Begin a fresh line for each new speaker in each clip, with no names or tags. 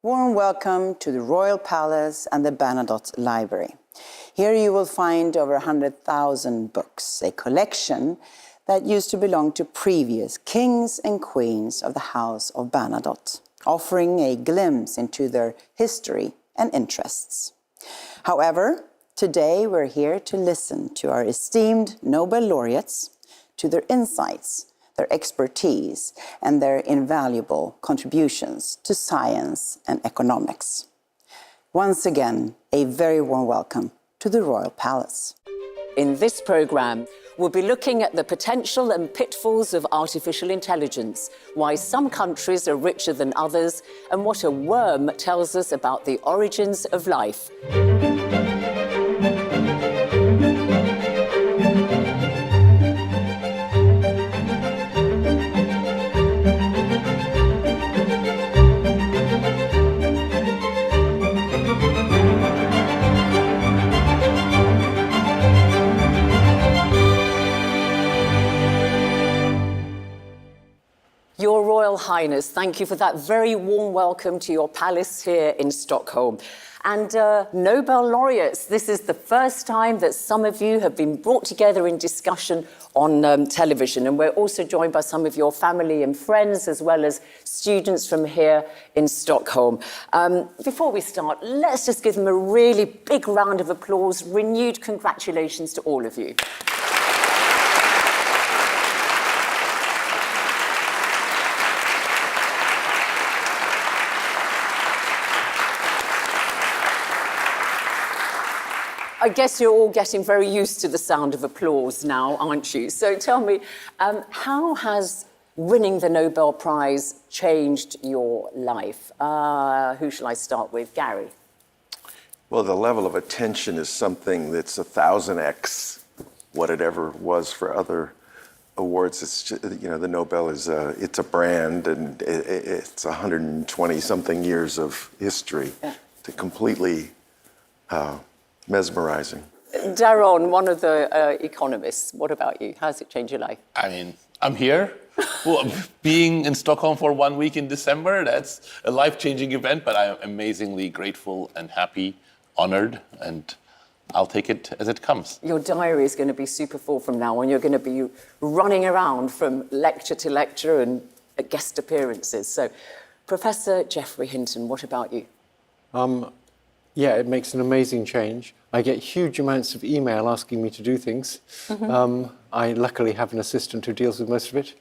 Warm welcome to the Royal Palace and the Bernadotte Library. Here you will find over 100,000 books, a collection that used to belong to previous kings and queens of the House of Bernadotte, offering a glimpse into their history and interests. However, today we're here to listen to our esteemed Nobel laureates, to their insights, their expertise, and their invaluable contributions to science and economics. Once again, a very warm welcome to the Royal Palace.
In this programme, we'll be looking at the potential and pitfalls of artificial intelligence, why some countries are richer than others, and what a worm tells us about the origins of life. Your Royal Highness, thank you for that very warm welcome to your palace here in Stockholm. And Nobel laureates, this is the first time that some of you have been brought together in discussion on television. And we're also joined by some of your family and friends, as well as students from here in Stockholm. Before we start, let's just give them a really big round of applause. Renewed congratulations to all of you. I guess you're all getting very used to the sound of applause now, aren't you? So tell me, how has winning the Nobel Prize changed your life? Who shall I start with? Gary?
Well, the level of attention is something that's 1,000x what it ever was for other awards. It's just, the Nobel is it's a brand, and it's 120-something years of history to completely mesmerizing.
Daron, one of the economists, what about you? How has it changed your life?
I mean, I'm here. Well, being in Stockholm for 1 week in December, that's a life-changing event, but I'm amazingly grateful and happy, honored, and I'll take it as it comes.
Your diary is going to be super full from now on. You're going to be running around from lecture to lecture and guest appearances. So, Professor Geoffrey Hinton, what about you?
Yeah, it makes an amazing change. I get huge amounts of email asking me to do things. I luckily have an assistant who deals with most of it.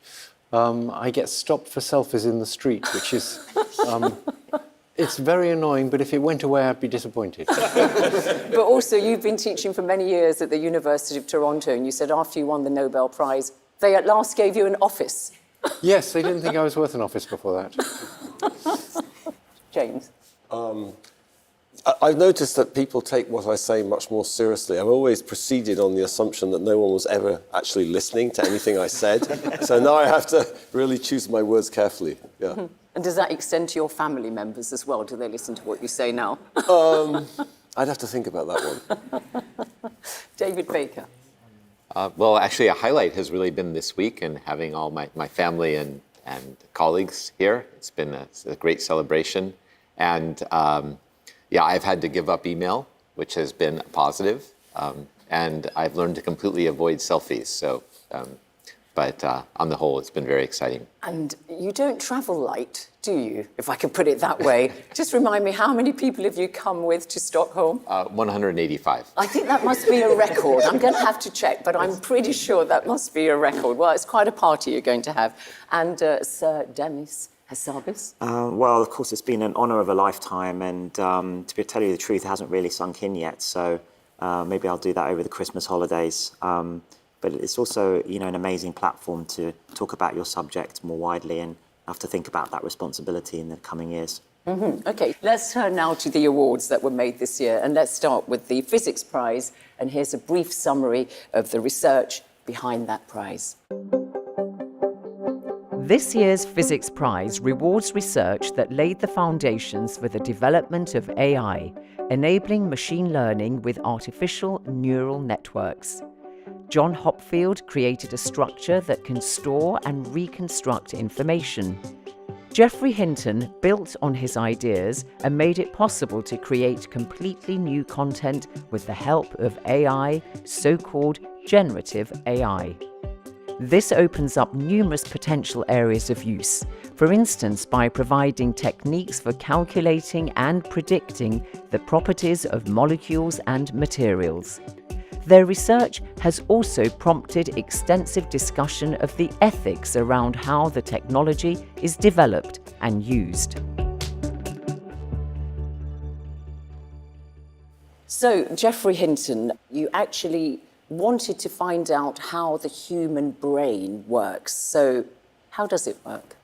I get stopped for selfies in the street, which is, it's very annoying, but if it went away, I'd be disappointed.
But also, you've been teaching for many years at the University of Toronto, and you said after you won the Nobel Prize, they at last gave you an office.
Yes, they didn't think I was worth an office before that.
James?
I've noticed that people take what I say much more seriously. I've always proceeded on the assumption that no one was ever actually listening to anything I said. So now I have to really choose my words carefully. Yeah.
And does that extend to your family members as well? Do they listen to what you say now?
I'd have to think about that one.
David Baker.
Well, actually, a highlight has really been this week, and having all my family and colleagues here. It's been a great celebration. And yeah, I've had to give up email, which has been positive, and I've learned to completely avoid selfies. So, but on the whole, it's been very exciting.
And you don't travel light, do you? If I can put it that way. Just remind me, how many people have you come with to Stockholm?
185.
I think that must be a record. I'm going to have to check, but I'm pretty sure that must be a record. Well, it's quite a party you're going to have. And Sir Demis Hassabis?
Well, of course, it's been an honour of a lifetime, and to tell you the truth, it hasn't really sunk in yet. So maybe I'll do that over the Christmas holidays. But it's also, an amazing platform to talk about your subject more widely, and have to think about that responsibility in the coming years.
OK, let's turn now to the awards that were made this year, and let's start with the Physics Prize. And here's a brief summary of the research behind that prize.
This year's Physics Prize rewards research that laid the foundations for the development of AI, enabling machine learning with artificial neural networks. John Hopfield created a structure that can store and reconstruct information. Geoffrey Hinton built on his ideas and made it possible to create completely new content with the help of AI, so-called generative AI. This opens up numerous potential areas of use, for instance by providing techniques for calculating and predicting the properties of molecules and materials. Their research has also prompted extensive discussion of the ethics around how the technology is developed and used.
So, Geoffrey Hinton, you actually wanted to find out how the human brain works. So, how does it work?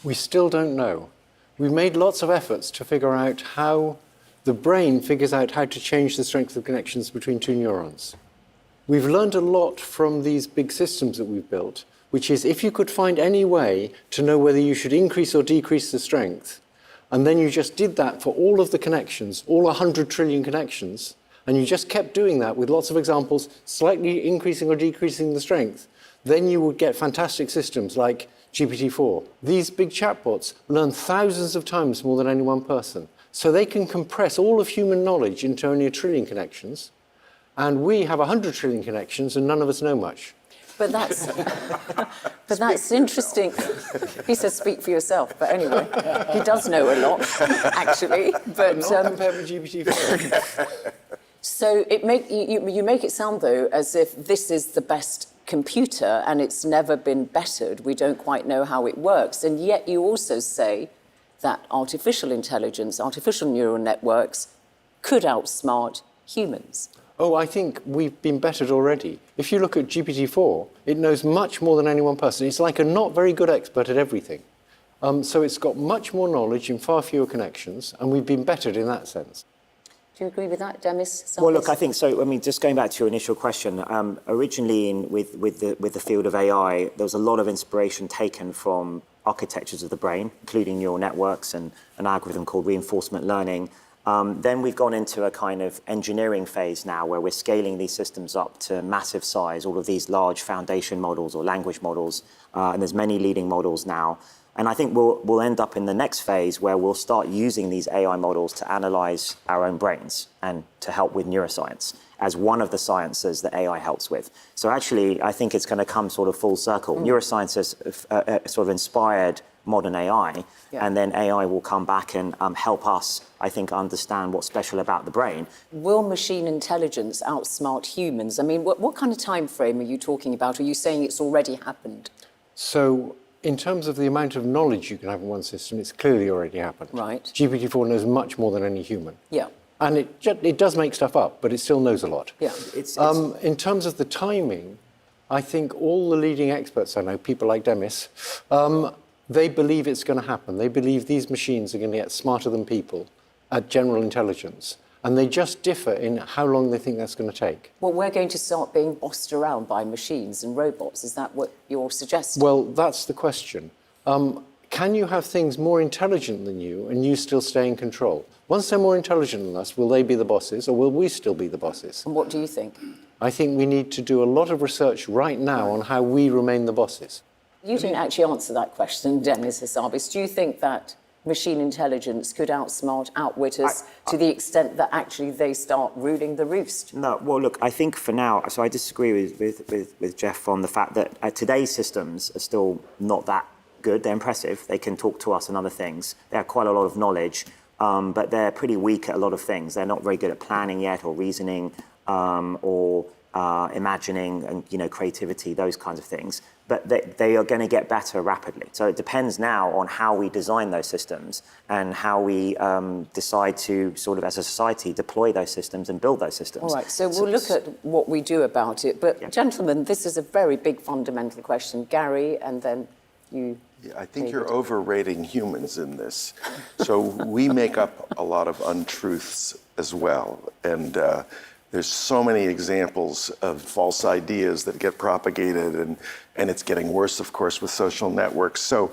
We still don't know. We've made lots of efforts to figure out how the brain figures out how to change the strength of connections between two neurons. We've learned a lot from these big systems that we've built, which is if you could find any way to know whether you should increase or decrease the strength, and then you just did that for all of the connections, all 100 trillion connections, and you just kept doing that with lots of examples, slightly increasing or decreasing the strength, then you would get fantastic systems like GPT-4. These big chatbots learn thousands of times more than any one person. So they can compress all of human knowledge into only 1 trillion connections, and we have 100 trillion connections and none of us know much.
But that's, but that's interesting. He says speak for yourself, but anyway, he does know a lot, actually. But
Not compared with GPT-4.
So you make it sound, though, as if this is the best computer and it's never been bettered. We don't quite know how it works. And yet you also say that artificial intelligence, artificial neural networks could outsmart humans.
Oh, I think we've been bettered already. If you look at GPT-4, it knows much more than any one person. It's like a not very good expert at everything. So it's got much more knowledge in far fewer connections, and we've been bettered in that sense.
Do you agree with that, Demis?
Well, look, I think so. I mean, just going back to your initial question, originally with the field of AI, there was a lot of inspiration taken from architectures of the brain, including neural networks and an algorithm called reinforcement learning. Then we've gone into a kind of engineering phase now where we're scaling these systems up to massive size, all of these large foundation models or language models, and there's many leading models now. And I think we'll end up in the next phase where we'll start using these AI models to analyze our own brains and to help with neuroscience as one of the sciences that AI helps with. So actually, I think it's going to come sort of full circle. Neuroscience has sort of inspired modern AI, and then AI will come back and help us, I think, understand what's special about the brain.
Will machine intelligence outsmart humans? I mean, what kind of time frame are you talking about? Are you saying it's already happened?
So in terms of the amount of knowledge you can have in one system, it's clearly already happened.
Right.
GPT-4 knows much more than any human.
Yeah.
And it does make stuff up, but it still knows a lot.
Yeah.
In terms of the timing, I think all the leading experts I know, people like Demis, they believe it's going to happen. They believe these machines are going to get smarter than people at general intelligence. And they just differ in how long they think that's going to take.
Well, we're going to start being bossed around by machines and robots. Is that what you're suggesting?
Well, that's the question. Can you have things more intelligent than you and you still stay in control? Once they're more intelligent than us, will they be the bosses or will we still be the bosses?
And what do you think?
I think we need to do a lot of research right now on how we remain the bosses.
You didn't actually answer that question, Demis Hassabis. Do you think that machine intelligence could outwit us to the extent that actually they start ruling the roost?
No, well, look, I think for now, so I disagree with Jeff on the fact that today's systems are still not that good. They're impressive. They can talk to us and other things. They have quite a lot of knowledge, but they're pretty weak at a lot of things. They're not very good at planning yet or reasoning or imagining and creativity, those kinds of things. But they are going to get better rapidly. So it depends now on how we design those systems and how we decide to sort of, as a society, deploy those systems and build those systems.
All right, so we'll look at what we do about it. But gentlemen, this is a very big fundamental question. Gary, and then you.
Yeah, I think you're overrating humans in this. So we make up a lot of untruths as well. And there's so many examples of false ideas that get propagated, and it's getting worse, of course, with social networks. So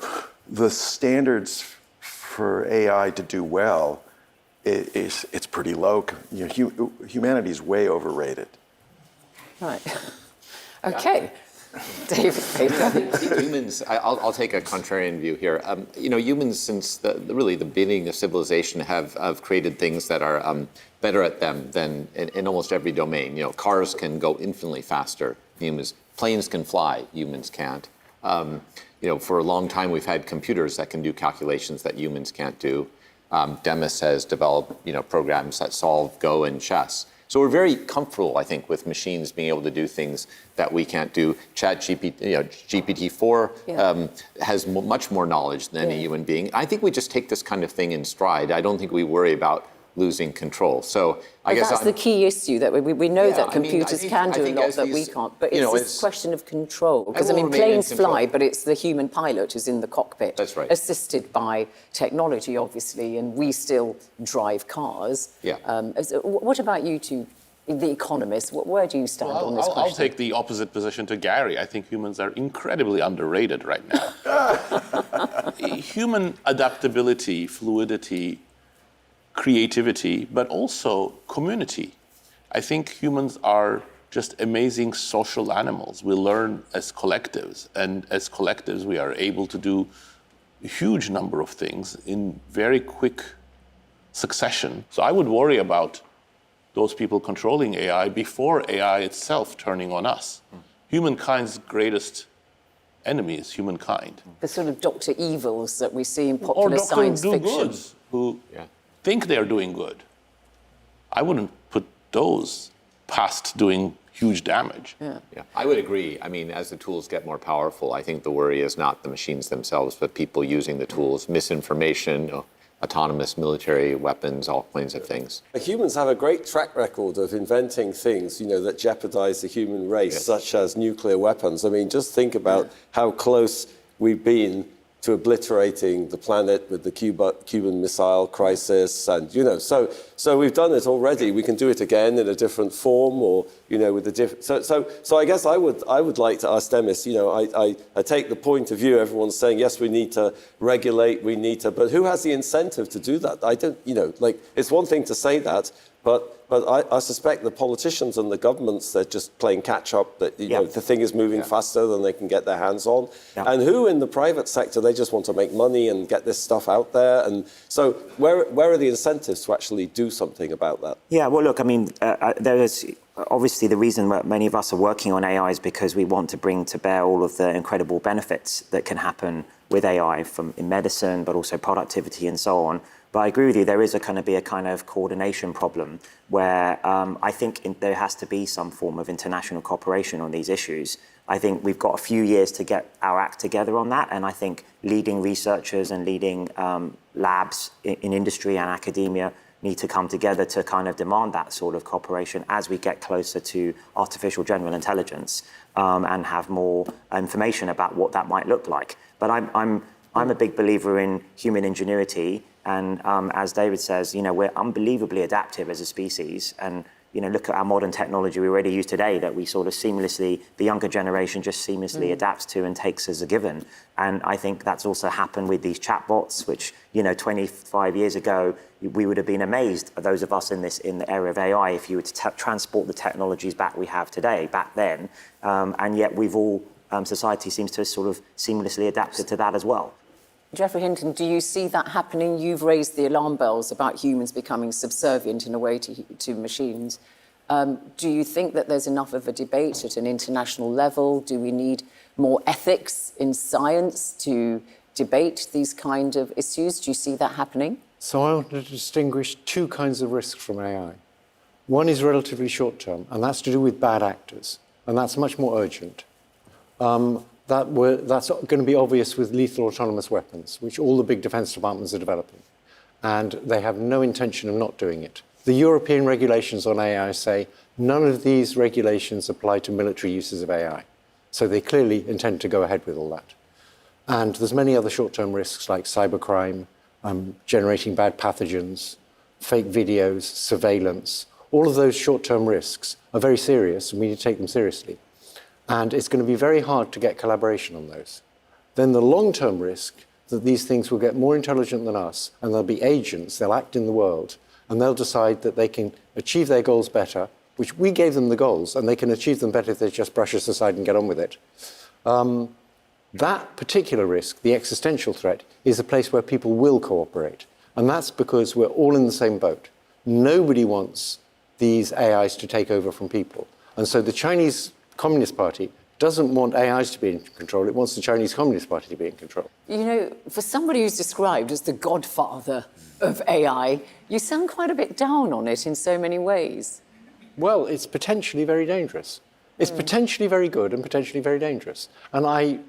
the standards for AI to do well, it's pretty low. Humanity's way overrated.
Right. Okay. David,
I think humans, I'll take a contrarian view here. Humans, since really the beginning of civilization, have created things that are better at them than in almost every domain. Cars can go infinitely faster than humans. Planes can fly, humans can't. For a long time, we've had computers that can do calculations that humans can't do. Demis has developed, programs that solve Go and chess. So we're very comfortable, I think, with machines being able to do things that we can't do. GPT-4 has much more knowledge than any human being. I think we just take this kind of thing in stride. I don't think we worry about losing control. So I guess
that's the key issue, that we know that computers can do a lot that we can't. But it's this question of control. Because, planes fly, but it's the human pilot who's in the cockpit.
That's right.
Assisted by technology, obviously, and we still drive cars.
Yeah.
What about you two, the economists? Where do you stand on this question?
I'll take the opposite position to Gary. I think humans are incredibly underrated right now. Human adaptability, fluidity, creativity, but also community. I think humans are just amazing social animals. We learn as collectives, and as collectives we are able to do a huge number of things in very quick succession. So I would worry about those people controlling AI before AI itself turning on us. Humankind's greatest enemy is humankind.
The sort of Dr. Evils that we see in popular science fiction.
Or Dr. Do-goods, who think they're doing good. I wouldn't put those past doing huge damage.
Yeah, I would agree. As the tools get more powerful, I think the worry is not the machines themselves, but people using the tools, misinformation, autonomous military weapons, all kinds of things.
Humans have a great track record of inventing things, that jeopardize the human race, such as nuclear weapons. Just think about how close we've been to obliterating the planet with the Cuban Missile Crisis, and so we've done it already. We can do it again in a different form, or with a different. So I guess I would like to ask Demis. I take the point of view. Everyone's saying yes, we need to regulate, but who has the incentive to do that? I don't. It's one thing to say that, but I suspect the politicians and the governments, they're just playing catch up, that the thing is moving faster than they can get their hands on. And who in the private sector, they just want to make money and get this stuff out there. And so where are the incentives to actually do something about that?
Yeah, well, look, there is obviously the reason that many of us are working on AI is because we want to bring to bear all of the incredible benefits that can happen with AI in medicine, but also productivity and so on. But I agree with you, there is going to be a kind of coordination problem where I think there has to be some form of international cooperation on these issues. I think we've got a few years to get our act together on that, and I think leading researchers and leading labs in industry and academia need to come together to kind of demand that sort of cooperation as we get closer to artificial general intelligence and have more information about what that might look like. But I'm a big believer in human ingenuity. And as David says, we're unbelievably adaptive as a species. And, look at our modern technology we already use today that we sort of seamlessly, the younger generation just seamlessly adapts to and takes as a given. And I think that's also happened with these chatbots, which, 25 years ago, we would have been amazed, those of us in the area of AI, if you were to transport the technologies back then. And yet society seems to have sort of seamlessly adapted to that as well.
Geoffrey Hinton, do you see that happening? You've raised the alarm bells about humans becoming subservient in a way to machines. Do you think that there's enough of a debate at an international level? Do we need more ethics in science to debate these kind of issues? Do you see that happening?
So I want to distinguish two kinds of risks from AI. One is relatively short-term, and that's to do with bad actors, and that's much more urgent. That's going to be obvious with lethal autonomous weapons, which all the big defense departments are developing. And they have no intention of not doing it. The European regulations on AI say none of these regulations apply to military uses of AI. So they clearly intend to go ahead with all that. And there's many other short-term risks like cybercrime, generating bad pathogens, fake videos, surveillance. All of those short-term risks are very serious, and we need to take them seriously. And it's going to be very hard to get collaboration on those. Then the long-term risk that these things will get more intelligent than us, and they'll be agents, they'll act in the world, and they'll decide that they can achieve their goals better which we gave them the goals, and they can achieve them better if they just brush us aside and get on with it. That particular risk, the existential threat, is a place where people will cooperate. And that's because we're all in the same boat. Nobody wants these AIs to take over from people. And so the Chinese Communist Party doesn't want AIs to be in control. It wants the Chinese Communist Party to be in control.
You know, for somebody who's described as the godfather of AI, you sound quite a bit down on it in so many ways.
Well, it's potentially very dangerous. It's potentially very good and potentially very dangerous. And I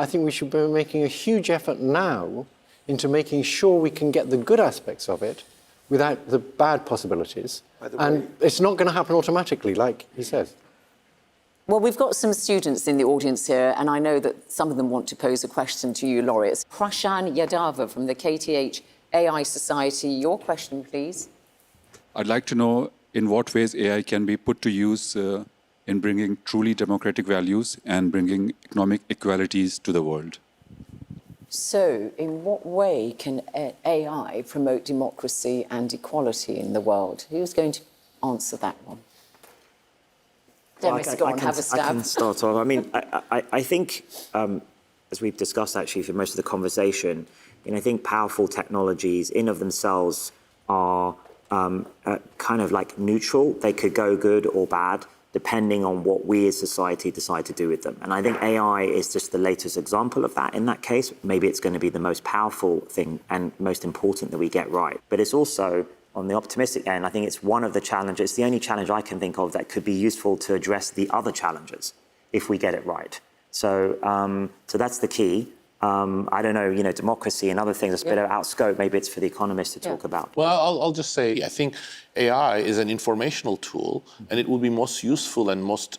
think we should be making a huge effort now into making sure we can get the good aspects of it without the bad possibilities. And it's not going to happen automatically, like he says.
Well, we've got some students in the audience here, and I know that some of them want to pose a question to you, laureates. Prashan Yadava from the KTH AI Society. Your question, please.
I'd like to know in what ways AI can be put to use in bringing truly democratic values and bringing economic equalities to the world.
So, in what way can AI promote democracy and equality in the world? Who's going to answer that one? Demis, go on, have a stab.
I can start off. I mean, I think, as we've discussed actually for most of the conversation, I think powerful technologies in of themselves are kind of like neutral. They could go good or bad, depending on what we as society decide to do with them. And I think AI is just the latest example of that in that case. Maybe it's going to be the most powerful thing and most important that we get right. But it's also, on the optimistic end, I think it's one of the challenges, it's the only challenge I can think of that could be useful to address the other challenges if we get it right. So that's the key. I don't know, democracy and other things, it's a bit out of scope. Maybe it's for the economists to talk about.
Well, I'll just say, I think AI is an informational tool, and it will be most useful and most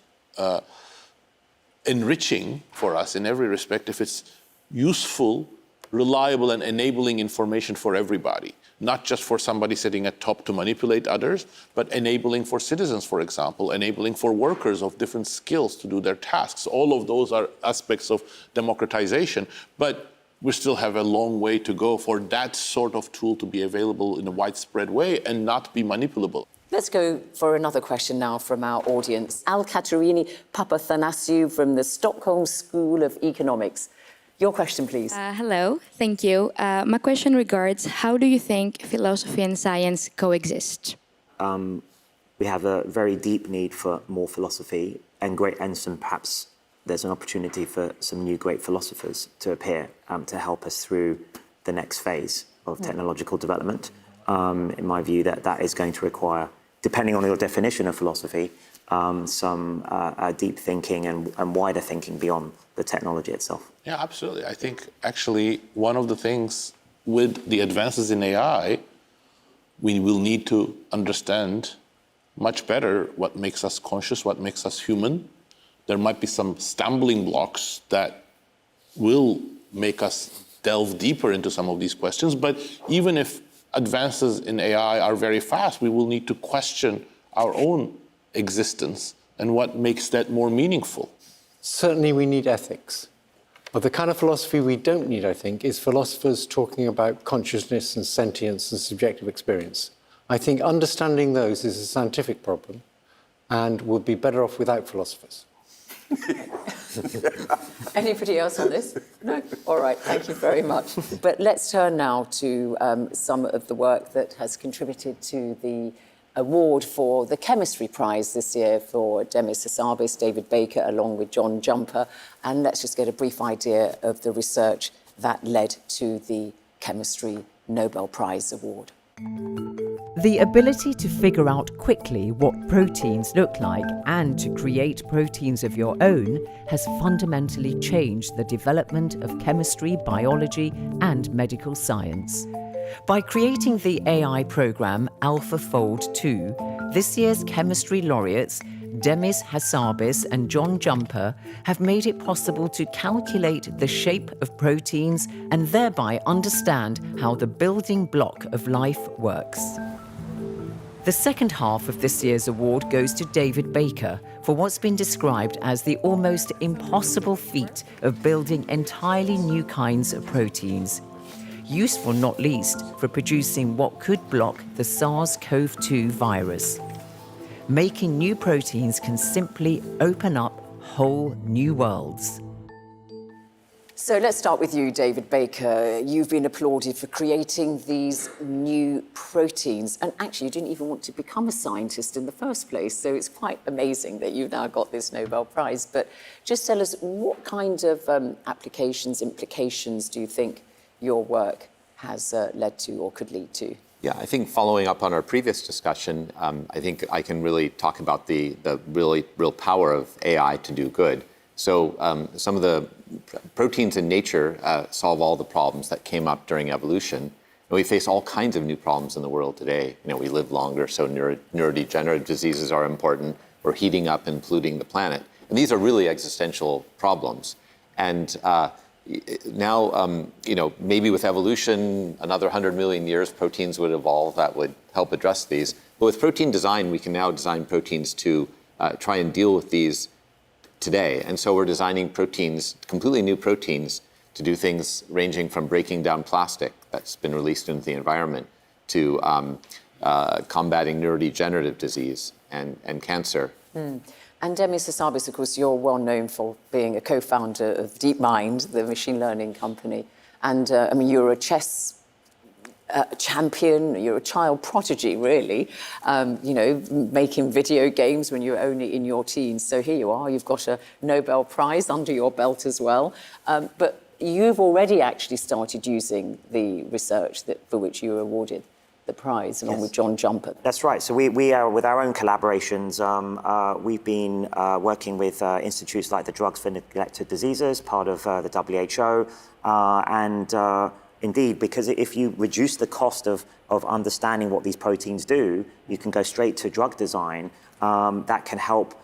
enriching for us in every respect if it's useful, reliable, and enabling information for everybody. Not just for somebody sitting at top to manipulate others, but enabling for citizens, for example, enabling for workers of different skills to do their tasks. All of those are aspects of democratization, but we still have a long way to go for that sort of tool to be available in a widespread way and not be manipulable.
Let's go for another question now from our audience. Al-Katerini Papathanasiou from the Stockholm School of Economics. Your question, please.
Hello, thank you. My question regards, how do you think philosophy and science coexist?
We have a very deep need for more philosophy and some perhaps there's an opportunity for some new great philosophers to appear to help us through the next phase of technological development. In my view, that is going to require, depending on your definition of philosophy, some deep thinking and wider thinking beyond the technology itself.
Yeah, absolutely. I think actually one of the things with the advances in AI, we will need to understand much better what makes us conscious, what makes us human. There might be some stumbling blocks that will make us delve deeper into some of these questions. But even if advances in AI are very fast, we will need to question our own existence and what makes that more meaningful.
Certainly we need ethics. But the kind of philosophy we don't need, I think, is philosophers talking about consciousness and sentience and subjective experience. I think understanding those is a scientific problem and we'll be better off without philosophers.
Anybody else on this? No? All right, thank you very much. But let's turn now to some of the work that has contributed to the award for the Chemistry Prize this year for Demis Hassabis, David Baker, along with John Jumper. And let's just get a brief idea of the research that led to the Chemistry Nobel Prize Award.
The ability to figure out quickly what proteins look like and to create proteins of your own has fundamentally changed the development of chemistry, biology, and medical science. By creating the AI program AlphaFold 2, this year's chemistry laureates Demis Hassabis and John Jumper have made it possible to calculate the shape of proteins and thereby understand how the building block of life works. The second half of this year's award goes to David Baker for what's been described as the almost impossible feat of building entirely new kinds of proteins. Useful not least for producing what could block the SARS-CoV-2 virus. making new proteins can simply open up whole new worlds.
So let's start with you, David Baker. You've been applauded for creating these new proteins. And actually, you didn't even want to become a scientist in the first place. So it's quite amazing that you've now got this Nobel Prize. But just tell us, what kind of applications, implications do you think your work has led to or could lead to?
Yeah, I think following up on our previous discussion, I think I can really talk about the real power of AI to do good. So some of the proteins in nature solve all the problems that came up during evolution. And we face all kinds of new problems in the world today. You know, we live longer, so neurodegenerative diseases are important. We're heating up and polluting the planet. And these are really existential problems. And now, you know, maybe with evolution, another 100 million years, proteins would evolve that would help address these. But with protein design, we can now design proteins to try and deal with these today. And so we're designing proteins, completely new proteins, to do things ranging from breaking down plastic that's been released into the environment to combating neurodegenerative disease and cancer.
And Demis Hassabis, of course, you're well known for being a co-founder of DeepMind, the machine learning company. And I mean, you're a chess champion, you're a child prodigy, really, you know, making video games when you were only in your teens. So here you are, you've got a Nobel Prize under your belt as well. But you've already actually started using the research for which you were awarded the prize, along with John Jumper.
That's right. So we are, with our own collaborations, we've been working with institutes like the Drugs for Neglected Diseases, part of the WHO, and indeed, because if you reduce the cost of understanding what these proteins do, you can go straight to drug design that can help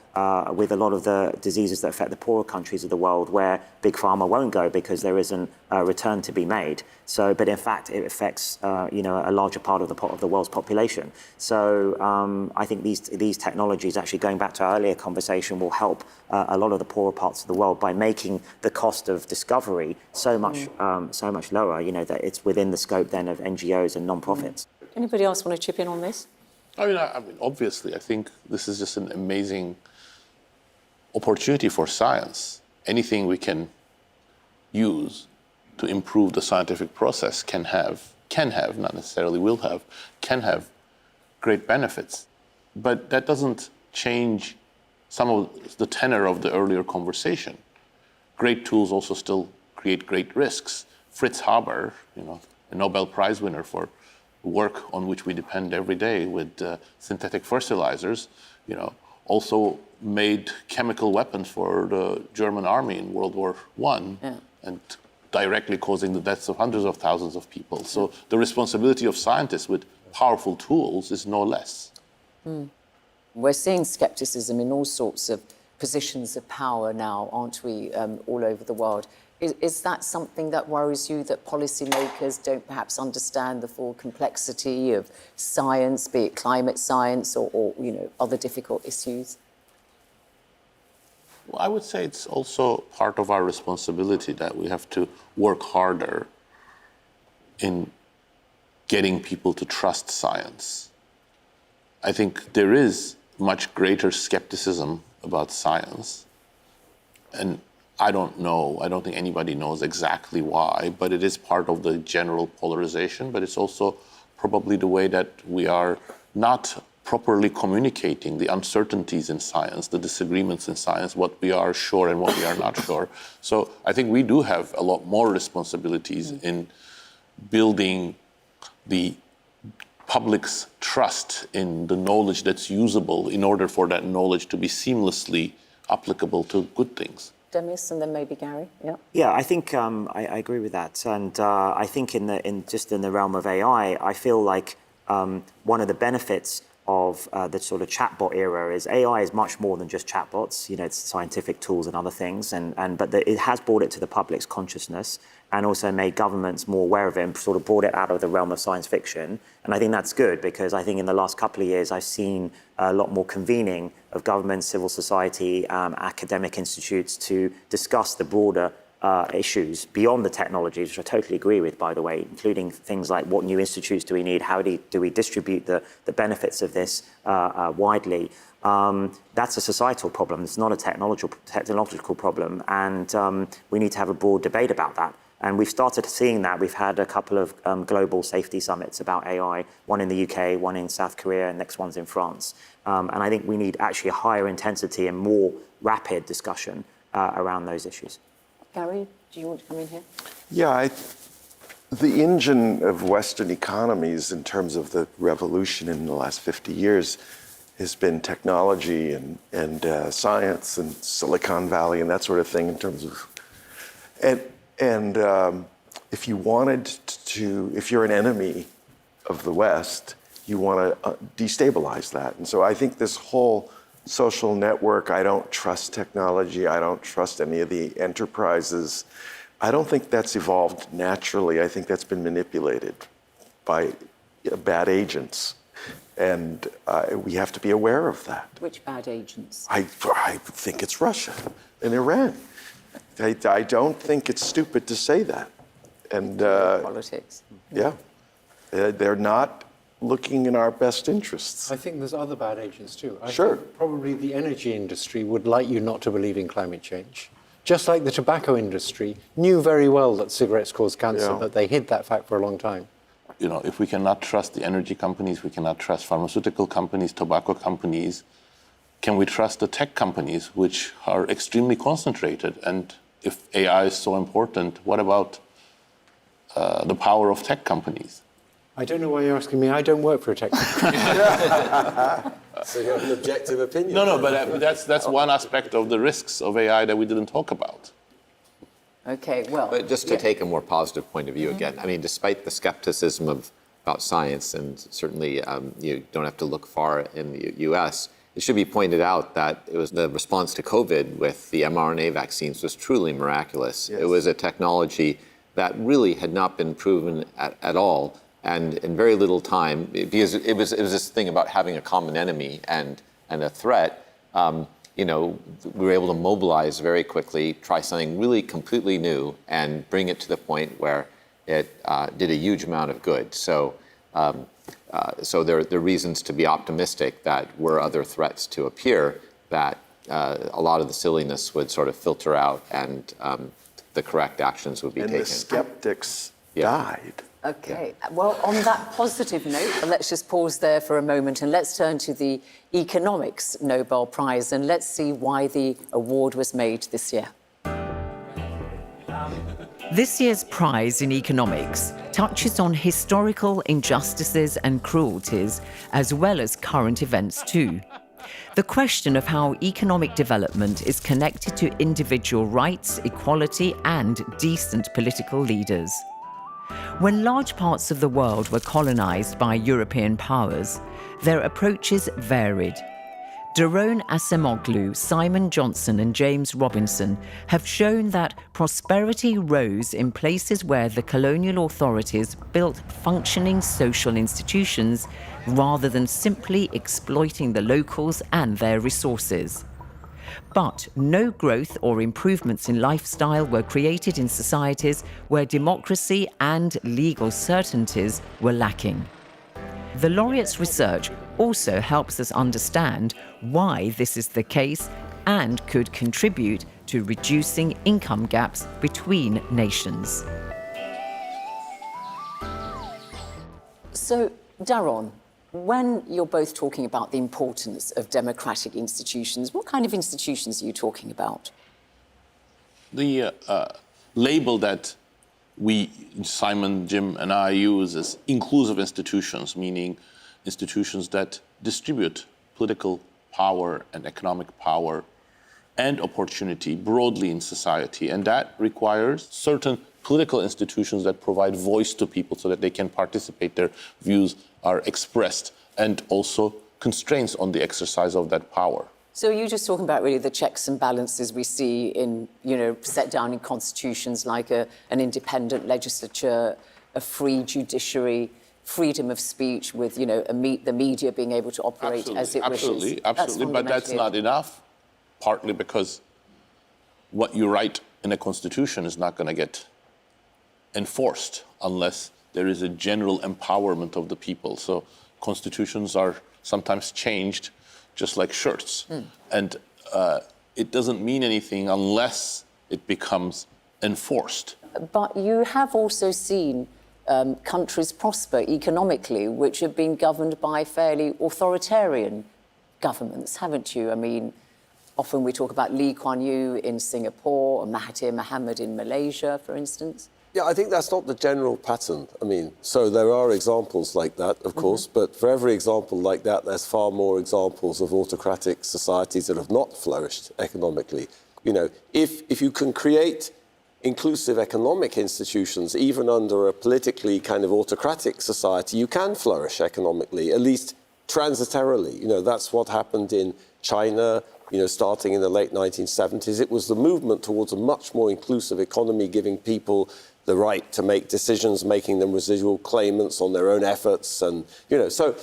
with a lot of the diseases that affect the poorer countries of the world, where big pharma won't go because there isn't a return to be made. So, but in fact, it affects you know, a larger part of the world's population. So I think these technologies, actually going back to our earlier conversation, will help a lot of the poorer parts of the world by making the cost of discovery so much lower. You know, that it's within the scope then of NGOs and non-profits.
Anybody else want to chip in on this?
I mean, obviously, I think this is just an amazing opportunity for science. Anything we can use to improve the scientific process can have, not necessarily will have, can have great benefits. But that doesn't change some of the tenor of the earlier conversation. Great tools also still create great risks. Fritz Haber, you know, a Nobel Prize winner for work on which we depend every day with synthetic fertilizers, you know, also made chemical weapons for the German army in World War I, and directly causing the deaths of hundreds of thousands of people. So the responsibility of scientists with powerful tools is no less.
We're seeing skepticism in all sorts of positions of power now, aren't we, all over the world? Is that something that worries you, that policymakers don't perhaps understand the full complexity of science, be it climate science or you know, other difficult issues?
Well, I would say it's also part of our responsibility that we have to work harder in getting people to trust science. I think there is much greater skepticism about science, and I don't know, I don't think anybody knows exactly why, but it is part of the general polarization, but it's also probably the way that we are not properly communicating the uncertainties in science, the disagreements in science, what we are sure and what we are not sure. So I think we do have a lot more responsibilities in building the public's trust in the knowledge that's usable in order for that knowledge to be seamlessly applicable to good things.
Demis, and then maybe Gary.
Yeah, I think I agree with that, and I think in the realm of AI, I feel like one of the benefits of the sort of chatbot era is AI is much more than just chatbots. You know, it's scientific tools and other things, but it has brought it to the public's consciousness and also made governments more aware of it and sort of brought it out of the realm of science fiction. And I think that's good, because I think in the last couple of years I've seen a lot more convening of governments, civil society, academic institutes to discuss the broader issues beyond the technologies, which I totally agree with, by the way, including things like what new institutes do we need, how do we distribute the benefits of this widely. That's a societal problem. It's not a technological problem, and we need to have a broad debate about that. And we've started seeing that. We've had a couple of global safety summits about AI, one in the UK, one in South Korea, and next one's in France. And I think we need actually a higher intensity and more rapid discussion around those issues.
Gary, do you want to come in here?
Yeah, the engine of Western economies in terms of the revolution in the last 50 years has been technology and science and Silicon Valley and that sort of thing in terms of... And if you wanted to, if you're an enemy of the West, you want to destabilize that. And so I think this whole social network, I don't trust technology, I don't trust any of the enterprises, I don't think that's evolved naturally. I think that's been manipulated by bad agents. And we have to be aware of that.
Which bad agents?
I think it's Russia and Iran. I don't think it's stupid to say that. And
politics.
Yeah, they're not looking in our best interests.
I think there's other bad agents too. I
Sure.
think probably the energy industry would like you not to believe in climate change. Just like the tobacco industry knew very well that cigarettes cause cancer,
Yeah.
but they hid that fact for a long time.
You know, if we cannot trust the energy companies, we cannot trust pharmaceutical companies, tobacco companies, can we trust the tech companies, which are extremely concentrated? And if AI is so important, what about the power of tech companies?
I don't know why you're asking me. I don't work for a tech company.
So you have an objective opinion.
No, but that's one aspect of the risks of AI that we didn't talk about.
Okay, well...
But just to take a more positive point of view again, I mean, despite the skepticism about science, and certainly you don't have to look far in the US, it should be pointed out that it was the response to COVID with the mRNA vaccines was truly miraculous.
Yes.
It was a technology that really had not been proven at all, and in very little time, because it was this thing about having a common enemy and a threat. You know, we were able to mobilize very quickly, try something really completely new, and bring it to the point where it did a huge amount of good. So, there are reasons to be optimistic that were other threats to appear, that a lot of the silliness would sort of filter out, and the correct actions would be taken.
And the skeptics died.
Okay, well, on that positive note, let's just pause there for a moment and let's turn to the Economics Nobel Prize and let's see why the award was made this year.
This year's prize in economics touches on historical injustices and cruelties, as well as current events too. The question of how economic development is connected to individual rights, equality, and decent political leaders. When large parts of the world were colonized by European powers, their approaches varied. Daron Acemoglu, Simon Johnson, and James Robinson have shown that prosperity rose in places where the colonial authorities built functioning social institutions rather than simply exploiting the locals and their resources. But no growth or improvements in lifestyle were created in societies where democracy and legal certainties were lacking. The laureate's research also helps us understand why this is the case and could contribute to reducing income gaps between nations.
So, Daron, when you're both talking about the importance of democratic institutions, what kind of institutions are you talking about?
The label that we, Simon, Jim, and I use is inclusive institutions, meaning institutions that distribute political power and economic power and opportunity broadly in society. And that requires certain political institutions that provide voice to people so that they can participate, their views are expressed, and also constraints on the exercise of that power.
So you're just talking about really the checks and balances we see in, set down in constitutions like an independent legislature, a free judiciary, freedom of speech with, the media being able to operate as it wishes.
Absolutely, but that's not enough, partly because what you write in a constitution is not going to get enforced unless there is a general empowerment of the people. So constitutions are sometimes changed just like shirts. And it doesn't mean anything unless it becomes enforced.
But you have also seen countries prosper economically, which have been governed by fairly authoritarian governments, haven't you? I mean, often we talk about Lee Kuan Yew in Singapore or Mahathir Mohamad in Malaysia, for instance.
Yeah, I think that's not the general pattern. I mean, so there are examples like that, of course, but for every example like that, there's far more examples of autocratic societies that have not flourished economically. You know, if you can create inclusive economic institutions, even under a politically kind of autocratic society, you can flourish economically, at least transitarily. You know, that's what happened in China, you know, starting in the late 1970s. It was the movement towards a much more inclusive economy, giving people the right to make decisions, making them residual claimants on their own efforts. And, you know, so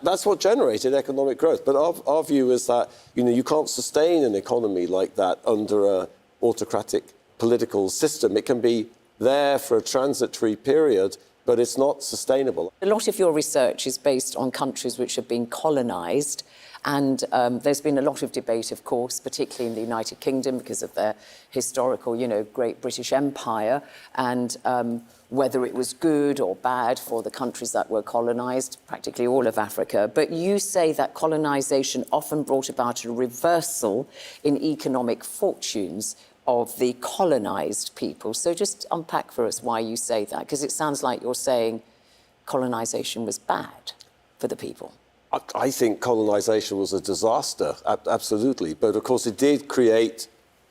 that's what generated economic growth. But our view is that, you know, you can't sustain an economy like that under an autocratic political system. It can be there for a transitory period, but it's not sustainable.
A lot of your research is based on countries which have been colonised. And there's been a lot of debate, of course, particularly in the United Kingdom because of their historical, you know, great British Empire, and whether it was good or bad for the countries that were colonised, practically all of Africa. But you say that colonisation often brought about a reversal in economic fortunes of the colonised people. So just unpack for us why you say that, because it sounds like you're saying colonisation was bad for the people.
I think colonisation was a disaster, absolutely. But of course, it did create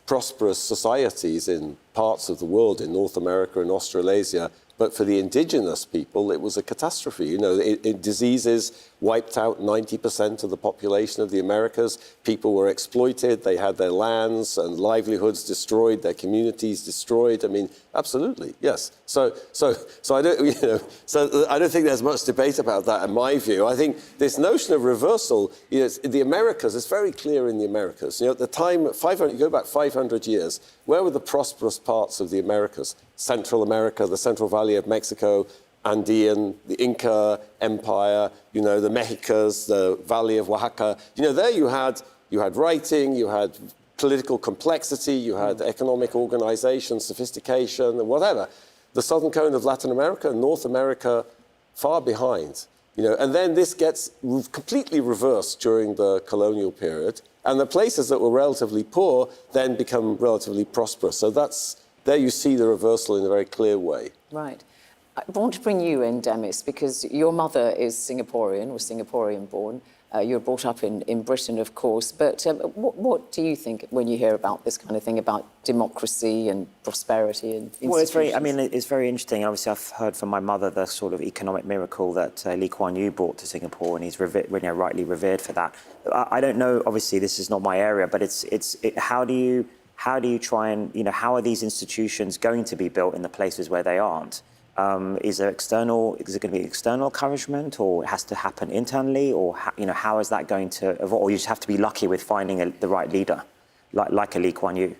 prosperous societies in parts of the world, in North America and Australasia. But for the indigenous people, it was a catastrophe. You know, diseases wiped out 90% of the population of the Americas. People were exploited. They had their lands and livelihoods destroyed, their communities destroyed. I mean, absolutely, yes. So I don't, you know, so I don't think there's much debate about that in my view. I think this notion of reversal, you know, the Americas, it's very clear in the Americas. You know, at the time, you go back 500 years, where were the prosperous parts of the Americas? Central America, the Central Valley of Mexico, Andean, the Inca Empire, you know, the Mexicas, the Valley of Oaxaca. You know, there you had writing, you had political complexity, you had economic organization, sophistication, and whatever. The southern cone of Latin America and North America, far behind. You know, and then this gets completely reversed during the colonial period, and the places that were relatively poor then become relatively prosperous. So there you see the reversal in a very clear way.
Right. I want to bring you in, Demis, because your mother is Singaporean, was Singaporean-born. You were brought up in Britain, of course. But what do you think when you hear about this kind of thing, about democracy and prosperity and institutions?
Well, it's very interesting. Obviously, I've heard from my mother the sort of economic miracle that Lee Kuan Yew brought to Singapore, and he's rightly revered for that. I don't know, obviously, this is not my area, but how do you try and, you know, how are these institutions going to be built in the places where they aren't? Is it going to be external encouragement, or it has to happen internally, or how is that going to evolve? Or you just have to be lucky with finding the right leader, like a Lee Kuan Yew?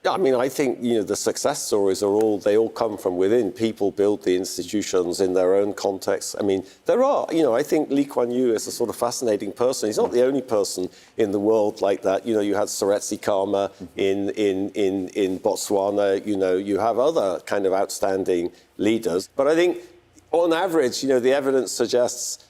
Yeah, I mean, I think, you know, the success stories they all come from within. People build the institutions in their own context. I mean, there are, you know, I think Lee Kuan Yew is a sort of fascinating person. He's not the only person in the world like that. You know, you had Seretse Khama in Botswana. You know, you have other kind of outstanding leaders. But I think, on average, you know, the evidence suggests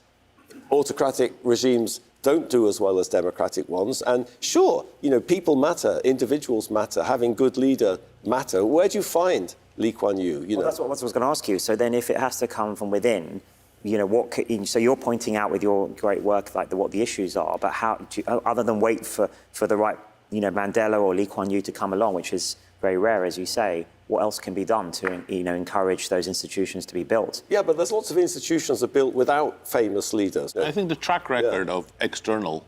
autocratic regimes don't do as well as democratic ones. And sure, you know, people matter, individuals matter, having good leader matter. Where do you find Lee Kuan Yew? You know?
That's what I was going to ask you. So then if it has to come from within, you know, so you're pointing out with your great work, like what the issues are, but how, other than wait for the right, you know, Mandela or Lee Kuan Yew to come along, which is very rare, as you say, what else can be done to, you know, encourage those institutions to be built?
Yeah, but there's lots of institutions that are built without famous leaders.
I think the track record of external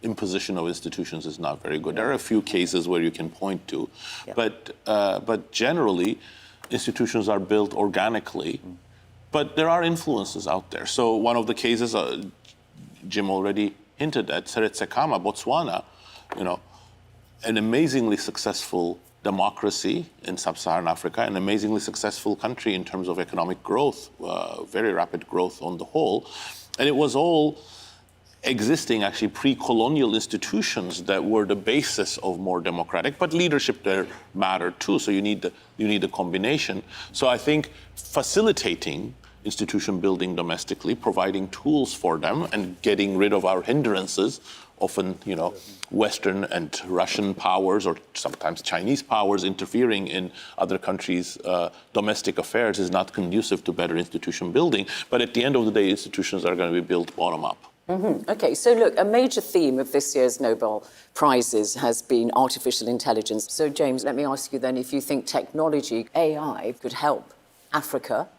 imposition of institutions is not very good. There are a few cases where you can point to, but generally, institutions are built organically, but there are influences out there. So one of the cases, Jim already hinted at, Seretse Khama, Botswana, you know, an amazingly successful democracy in sub-Saharan Africa, an amazingly successful country in terms of economic growth, very rapid growth on the whole. And it was all existing, actually, pre-colonial institutions that were the basis of more democratic, but leadership there mattered too, so you need the combination. So I think facilitating institution building domestically, providing tools for them and getting rid of our hindrances, often, Western and Russian powers or sometimes Chinese powers interfering in other countries' domestic affairs is not conducive to better institution building. But at the end of the day, institutions are going to be built bottom up.
Mm-hmm. Okay, so look, a major theme of this year's Nobel Prizes has been artificial intelligence. So James, let me ask you then if you think technology, AI, could help Africa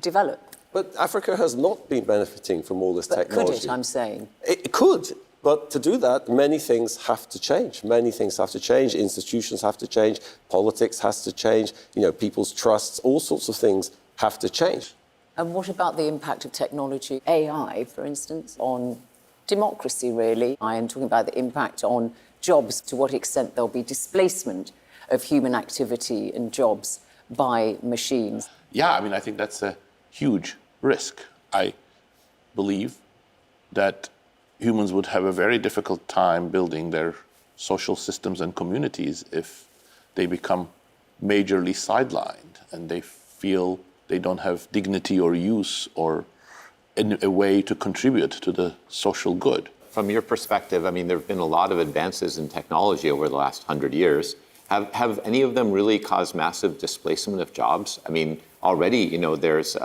develop.
But Africa has not been benefiting from all this technology.
Could it, I'm saying?
It could, but to do that, many things have to change. Many things have to change. Institutions have to change. Politics has to change. People's trusts, all sorts of things have to change.
And what about the impact of technology, AI, for instance, on democracy, really? I am talking about the impact on jobs, to what extent there'll be displacement of human activity and jobs by machines.
Yeah, I think that's a huge risk. I believe that humans would have a very difficult time building their social systems and communities if they become majorly sidelined and they feel they don't have dignity or use or a way to contribute to the social good.
From your perspective, there have been a lot of advances in technology over the last 100 years. Have any of them really caused massive displacement of jobs? Already, there's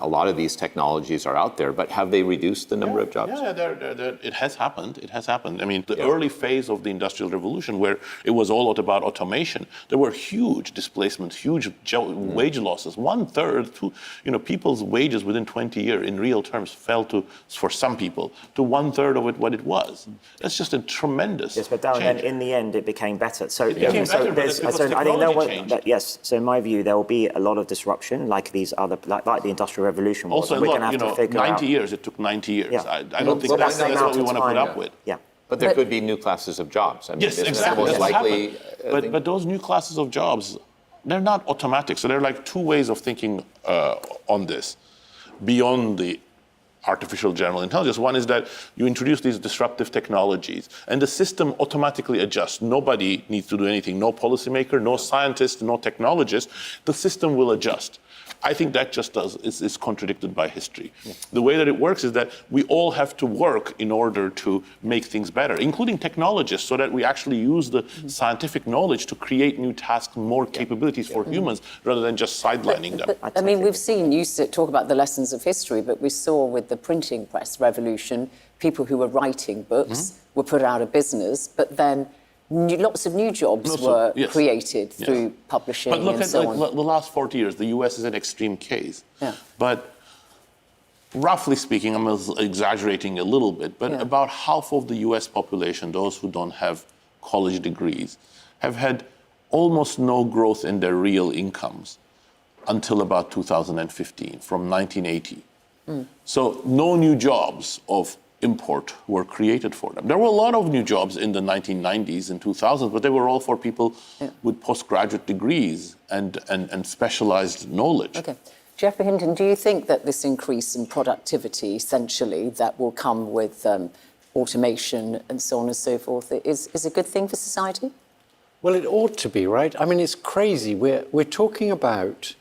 a lot of these technologies are out there, but have they reduced the number of jobs?
Yeah, it has happened. It has happened. The early phase of the Industrial Revolution, where it was all about automation, there were huge displacements, huge wage losses. 1/3, people's wages within 20 years, in real terms, fell to, for some people, to 1/3 of what it was. That's just a tremendous
Yes, but Darren,
change.
then in the end, it became better. So,
It became better, but it's because technology changed.
yes. So, in my view, there will be a lot of disruption, like these other, like the Industrial Revolution was.
Also,
and we're
look,
going to have to figure
90
out.
years, it took 90 years.
Yeah.
I don't think that's what we want to put up with.
Yeah.
But there could be new classes of jobs.
Yes,
isn't that
exactly.
most
That's
likely
happened. But those new classes of jobs, they're not automatic. So there are like two ways of thinking on this, beyond the artificial general intelligence. One is that you introduce these disruptive technologies and the system automatically adjusts. Nobody needs to do anything. No policymaker, no scientist, no technologist. The system will adjust. I think that just is contradicted by history. Yeah. The way that it works is that we all have to work in order to make things better, including technologists, so that we actually use the scientific knowledge to create new tasks, more capabilities for humans, rather than just sidelining them.
But, we've seen you talk about the lessons of history, but we saw with the printing press revolution, people who were writing books were put out of business, but then lots of new jobs were created through publishing
and so on. But look at the last 40 years, the US is an extreme case. Yeah. But roughly speaking, I'm exaggerating a little bit, but about half of the US population, those who don't have college degrees, have had almost no growth in their real incomes until about 2015, from 1980. So no new jobs of import were created for them. There were a lot of new jobs in the 1990s and 2000s, but they were all for people with postgraduate degrees and specialized knowledge.
Okay. Jeffrey Hinton, do you think that this increase in productivity, essentially, that will come with automation and so on and so forth, is a good thing for society?
Well, it ought to be, right? It's crazy. We're talking about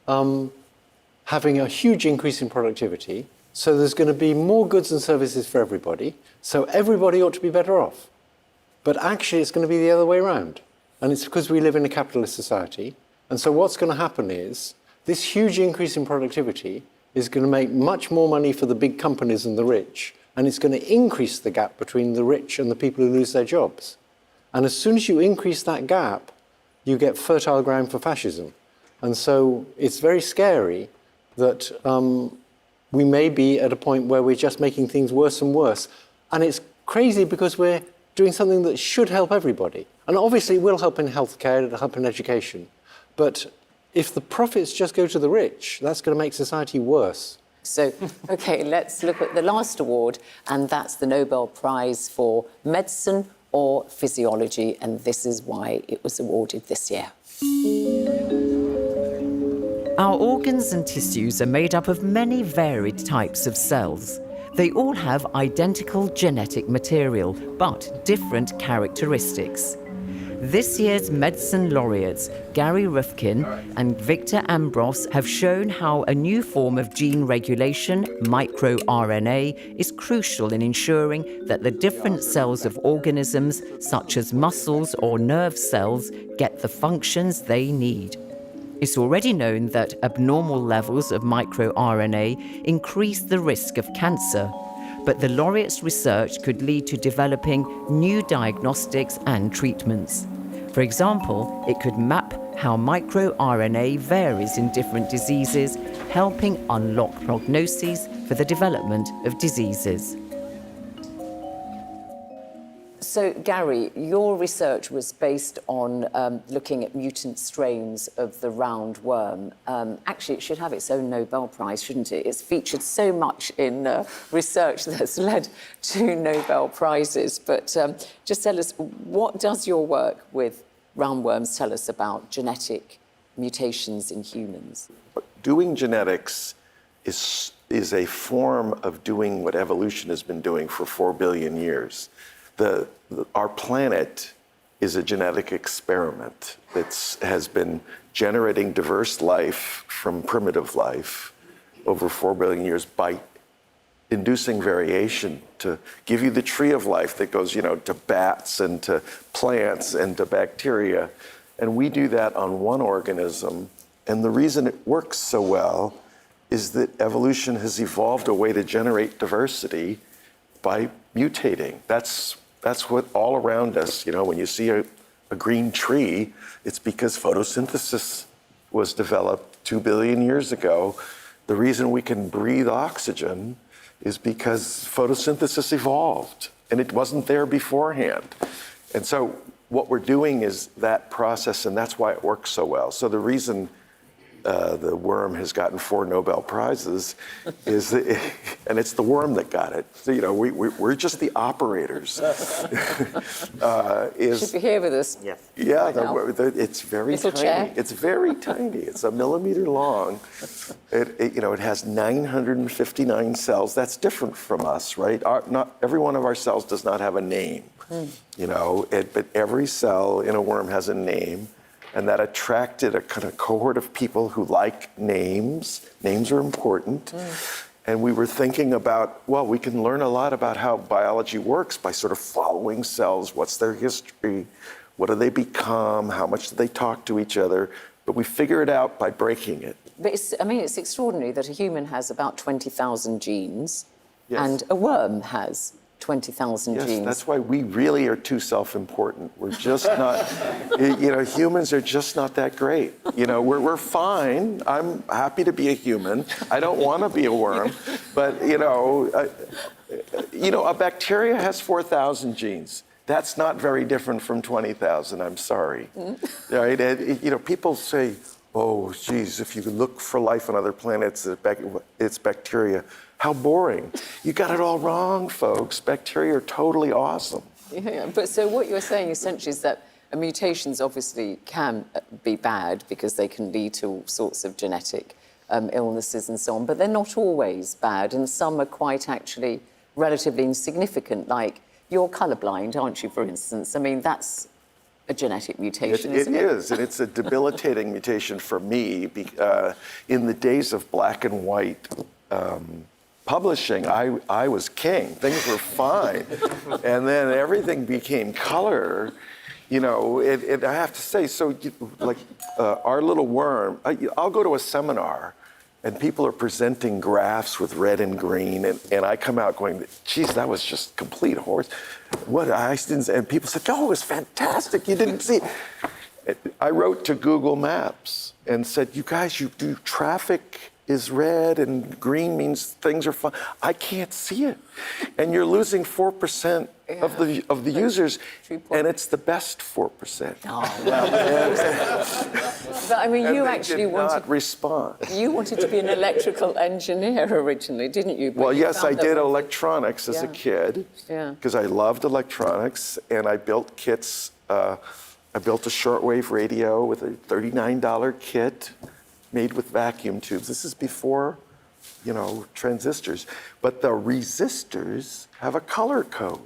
having a huge increase in productivity. So there's going to be more goods and services for everybody. So everybody ought to be better off. But actually, it's going to be the other way around. And it's because we live in a capitalist society. And so what's going to happen is this huge increase in productivity is going to make much more money for the big companies and the rich. And it's going to increase the gap between the rich and the people who lose their jobs. And as soon as you increase that gap, you get fertile ground for fascism. And so it's very scary that we may be at a point where we're just making things worse and worse. And it's crazy because we're doing something that should help everybody. And obviously it will help in healthcare, it'll help in education. But if the profits just go to the rich, that's going to make society worse.
So, okay, let's look at the last award, and that's the Nobel Prize for Medicine or physiology, and this is why it was awarded this year.
Our organs and tissues are made up of many varied types of cells. They all have identical genetic material, but different characteristics. This year's medicine laureates, Gary Rifkin and Victor Ambros, have shown how a new form of gene regulation, microRNA, is crucial in ensuring that the different cells of organisms, such as muscles or nerve cells, get the functions they need. It's already known that abnormal levels of microRNA increase the risk of cancer, but the laureates' research could lead to developing new diagnostics and treatments. For example, it could map how microRNA varies in different diseases, helping unlock prognoses for the development of diseases.
So, Gary, your research was based on looking at mutant strains of the roundworm. Actually, it should have its own Nobel Prize, shouldn't it? It's featured so much in research that's led to Nobel Prizes. But just tell us, what does your work with roundworms tell us about genetic mutations in humans?
Doing genetics is a form of doing what evolution has been doing for 4 billion years. Our planet is a genetic experiment that has been generating diverse life from primitive life over 4 billion years by inducing variation to give you the tree of life that goes, to bats and to plants and to bacteria. And we do that on one organism. And the reason it works so well is that evolution has evolved a way to generate diversity by mutating. That's what all around us, when you see a green tree, it's because photosynthesis was developed 2 billion years ago. The reason we can breathe oxygen is because photosynthesis evolved, and it wasn't there beforehand. And so what we're doing is that process, and that's why it works so well. So the reason the worm has gotten 4 Nobel Prizes is that and it's the worm that got it. So, we're just the operators.
Should be here with us.
Yes.
Yeah,
Right
it's very
Little
tiny.
chair.
It's very tiny. It's 1 millimeter long. It has 959 cells. That's different from us, right? Not every one of our cells does not have a name. But every cell in a worm has a name. And that attracted a kind of cohort of people who like names. Names are important. And we were thinking about, we can learn a lot about how biology works by sort of following cells. What's their history? What do they become? How much do they talk to each other? But we figure it out by breaking it.
But it's extraordinary that a human has about 20,000 genes,
Yes.
and a worm has 20,000
Yes,
genes.
that's why we really are too self-important. We're just not, humans are just not that great. We're fine. I'm happy to be a human. I don't want to be a worm. But, a bacteria has 4,000 genes. That's not very different from 20,000, I'm sorry. Right? And, people say, oh, geez, if you look for life on other planets, it's bacteria. How boring. You got it all wrong, folks. Bacteria are totally awesome.
Yeah, but so what you're saying essentially is that mutations obviously can be bad because they can lead to all sorts of genetic illnesses and so on, but they're not always bad, and some are quite actually relatively insignificant, like you're colourblind, aren't you, for instance? I mean, that's a genetic mutation, isn't it?
It is, and it's a debilitating mutation for me. In the days of black and white publishing, I was king. Things were fine. And then everything became color. I have to say, our little worm, I'll go to a seminar and people are presenting graphs with red and green, and I come out going, geez, that was just complete horse. What I didn't, and people said, oh, it was fantastic. You didn't see it. I wrote to Google Maps and said, you guys, you do traffic is red and green means things are fine. I can't see it. And you're losing 4% of the users, and it's the best 4%.
Oh, well. But I mean,
And
you
they
actually
did
wanted
not respond.
you wanted to be an electrical engineer originally, didn't you? But
Well,
you
yes, I
found that
did
when-
electronics as a
Yeah.
kid
Yeah.
because I loved electronics, and I built kits. I built a shortwave radio with a $39 kit made with vacuum tubes. This is before, transistors. But the resistors have a color code,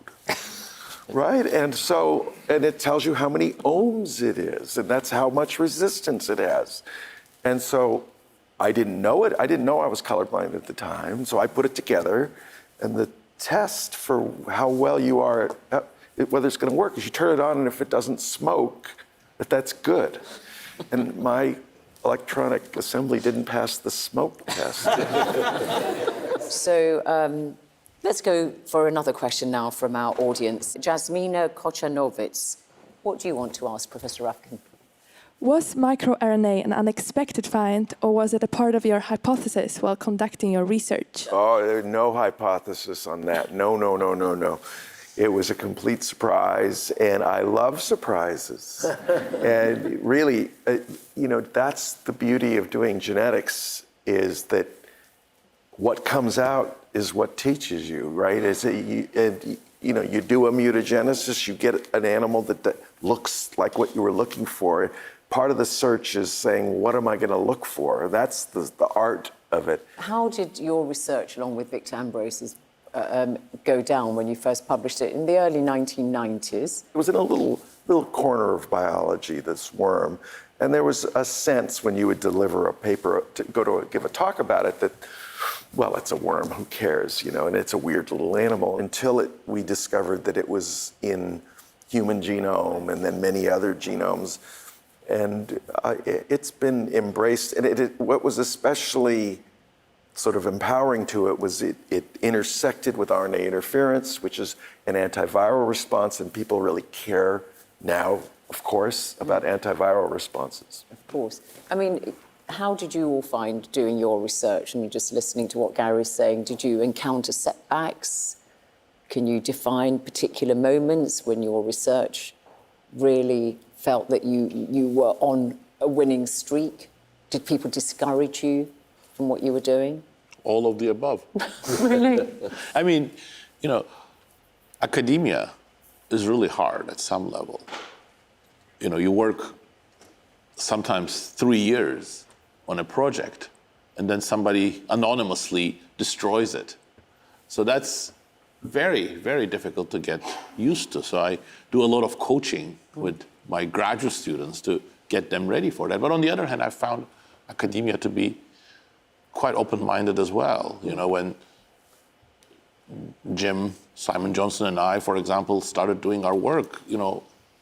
right? And it tells you how many ohms it is, and that's how much resistance it has. And so I didn't know it. I didn't know I was colorblind at the time, so I put it together. And the test for how well you are, whether it's going to work, is you turn it on, and if it doesn't smoke, that's good. And my electronic assembly didn't pass the smoke test.
So let's go for another question now from our audience. Jasmina Kochanovitz, what do you want to ask Professor Rafkin?
Was microRNA an unexpected find, or was it a part of your hypothesis while conducting your research?
Oh, there's no hypothesis on that. No. It was a complete surprise, and I love surprises. And really, that's the beauty of doing genetics, is that what comes out is what teaches you, right? You do a mutagenesis, you get an animal that looks like what you were looking for. Part of the search is saying, what am I going to look for? That's the art of it.
How did your research, along with Victor Ambrose's, go down when you first published it in the early 1990s?
It was in a little corner of biology, this worm. And there was a sense when you would deliver a paper to give a talk about it that, well, it's a worm, who cares, and it's a weird little animal. Until we discovered that it was in human genome and then many other genomes. And it's been embraced. And what was especially sort of empowering to it was it intersected with RNA interference, which is an antiviral response, and people really care now, of course, about antiviral responses.
Of course. I mean, how did you all find doing your research? I mean, just listening to what Gary's saying, did you encounter setbacks? Can you define particular moments when your research really felt that you were on a winning streak? Did people discourage you from what you were doing?
All of the above.
Really?
I mean, academia is really hard at some level. You work sometimes 3 years on a project, and then somebody anonymously destroys it. So that's very, very difficult to get used to. So I do a lot of coaching with my graduate students to get them ready for that. But on the other hand, I found academia to be quite open-minded as well. When Jim, Simon Johnson, and I, for example, started doing our work,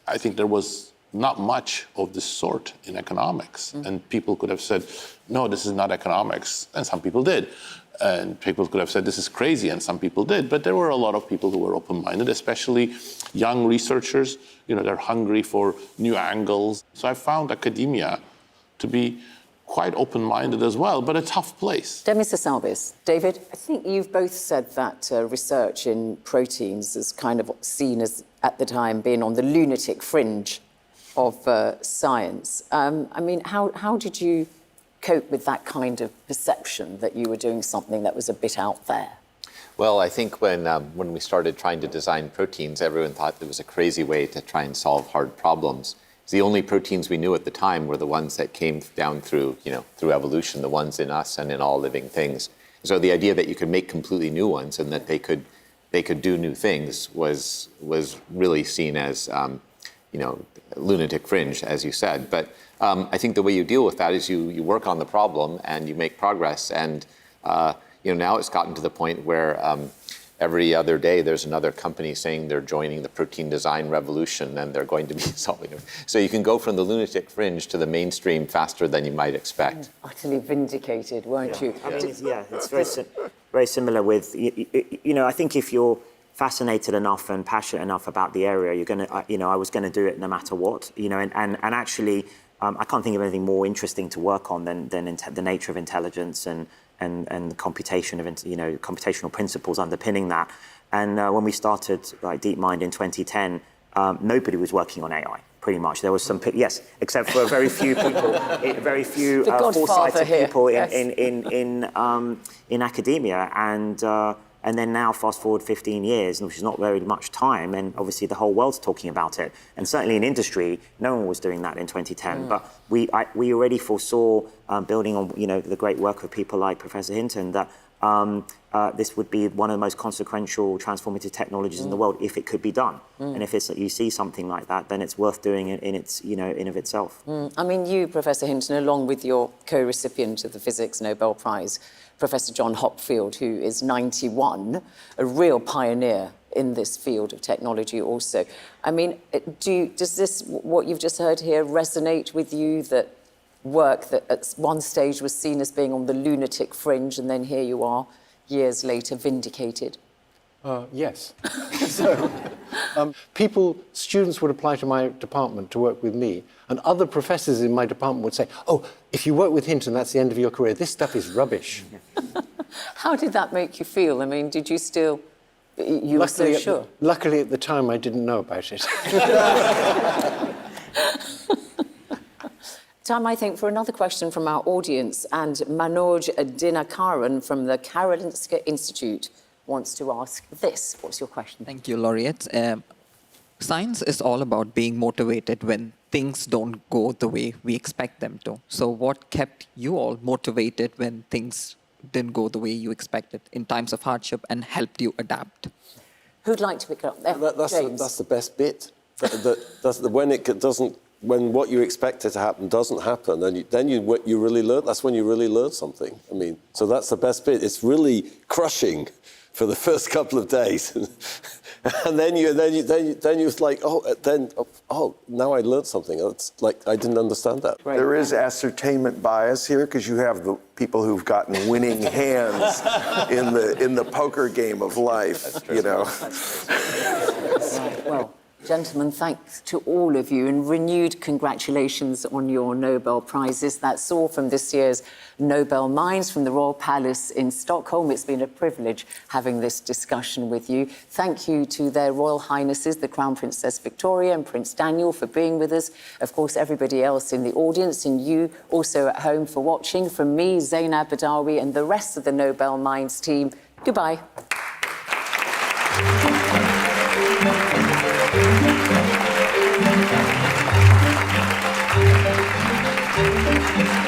I think there was not much of this sort in economics. And people could have said, no, this is not economics. And some people did. And people could have said, this is crazy. And some people did. But there were a lot of people who were open-minded, especially young researchers. They're hungry for new angles. So I found academia to be quite open-minded as well, but a tough place.
Demis Hassabis, David, I think you've both said that research in proteins is kind of seen as, at the time, being on the lunatic fringe of science. I mean, how did you cope with that kind of perception that you were doing something that was a bit out there?
Well, I think when we started trying to design proteins, everyone thought it was a crazy way to try and solve hard problems. The only proteins we knew at the time were the ones that came down through evolution, the ones in us and in all living things. So the idea that you could make completely new ones and that they could do new things was really seen as lunatic fringe, as you said. But I think the way you deal with that is you work on the problem and you make progress. And now it's gotten to the point where every other day there's another company saying they're joining the protein design revolution and they're going to be solving it. So you can go from the lunatic fringe to the mainstream faster than you might expect.
Utterly vindicated, weren't you?
I mean, it's very similar with, I think if you're fascinated enough and passionate enough about the area, you're going to, I was going to do it no matter what, and actually, I can't think of anything more interesting to work on than the nature of intelligence and the computation of, computational principles underpinning that. And when we started DeepMind in 2010, nobody was working on AI. pretty much. There was some, yes, except for very few people, very few
The Godfather
foresighted
here,
people
yes.
in academia, and then now fast forward 15 years, which is not very much time, and obviously the whole world's talking about it. And certainly in industry, no one was doing that in 2010. But we already foresaw, building on the great work of people like Professor Hinton, that this would be one of the most consequential transformative technologies in the world if it could be done. And if you see something like that, then it's worth doing it in its in of itself.
I mean, you, Professor Hinton, along with your co-recipient of the Physics Nobel Prize, Professor John Hopfield, who is 91, a real pioneer in this field of technology also. I mean, does this, what you've just heard here, resonate with you, that work that at one stage was seen as being on the lunatic fringe, and then here you are, years later, vindicated?
Yes. So, students would apply to my department to work with me, and other professors in my department would say, oh, if you work with Hinton, that's the end of your career. This stuff is rubbish.
How did that make you feel? I mean, did you still... You were so sure?
Luckily, at the time, I didn't know about it.
Time, I think, for another question from our audience, and Manoj Dinakaran from the Karolinska Institute wants to ask this. What's your question?
Thank you, laureates. Science is all about being motivated when things don't go the way we expect them to. So what kept you all motivated when things didn't go the way you expected in times of hardship and helped you adapt?
Who'd like to pick it up? James.
That's the best bit. When what you expected to happen doesn't happen, then you really learn. That's when you really learn something. I mean, so that's the best bit. It's really crushing for the first couple of days, and then you're like, now I learned something. It's like I didn't understand that.
Right. There is ascertainment bias here because you have the people who've gotten winning hands in the poker game of life. You know.
Right, well, gentlemen, thanks to all of you, and renewed congratulations on your Nobel Prizes. That's all from this year's Nobel Minds from the Royal Palace in Stockholm. It's been a privilege having this discussion with you. Thank you to their Royal Highnesses, the Crown Princess Victoria and Prince Daniel, for being with us. Of course, everybody else in the audience, and you also at home for watching. From me, Zainab Badawi, and the rest of the Nobel Minds team, goodbye. Thank you.